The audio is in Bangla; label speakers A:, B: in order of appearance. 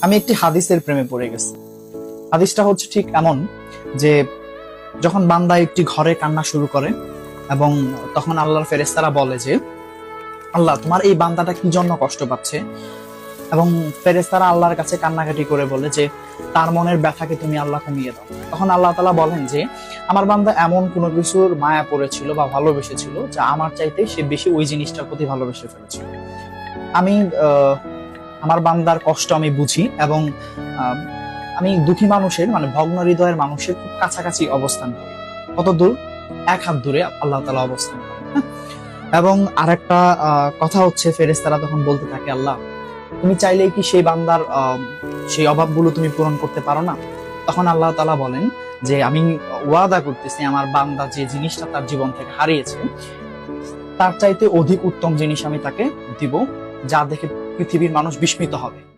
A: আমি একটি হাদিসের প্রেমে পড়ে গেছি। হাদিসটা হচ্ছে ঠিক এমন যে যখন বান্দা একটি ঘরে কান্না শুরু করে এবং তখন আল্লাহর ফেরেশতারা বলে যে আল্লাহ তোমার এই বান্দাটা কি জন্য কষ্ট পাচ্ছে, এবং ফেরেশতারা আল্লাহর কাছে কান্নাকাটি করে বলে যে তার মনের ব্যথাকে তুমি আল্লাহ কমিয়ে দাও। তখন আল্লাহ তাআলা বলেন যে আমার বান্দা এমন কোনো কিছুর মায়া পড়েছিল বা ভালোবেসেছিল যা আমার চাইতে সে বেশি ওই জিনিসটার প্রতি ভালোবেসে ফেলেছিল। আমি আমার বান্দার কষ্ট আমি বুঝি এবং আহ, আমি দুঃখী মানুষের মানে ভগ্ন হৃদয়ের মানুষের খুব কাছাকাছি অবস্থান করি। কত দূর? এক হাত দূরে আল্লাহ তাআলা অবস্থান করেন। হ্যাঁ? এবং আরেকটা কথা হচ্ছে ফেরেশতারা তখন বলতে থাকে আল্লাহ তুমি চাইলেই কি সেই বান্দার সেই অভাবগুলো তুমি পূরণ করতে পারো না? তখন আল্লাহ তাআলা বলেন যে আমি ওয়াদা করতেছি আমার বান্দা যে জিনিসটা তার জীবন থেকে হারিয়েছে তার চাইতে অধিক উত্তম জিনিস আমি তাকে দিব, যা দেখে পৃথিবীর মানুষ বিস্মিত হবে।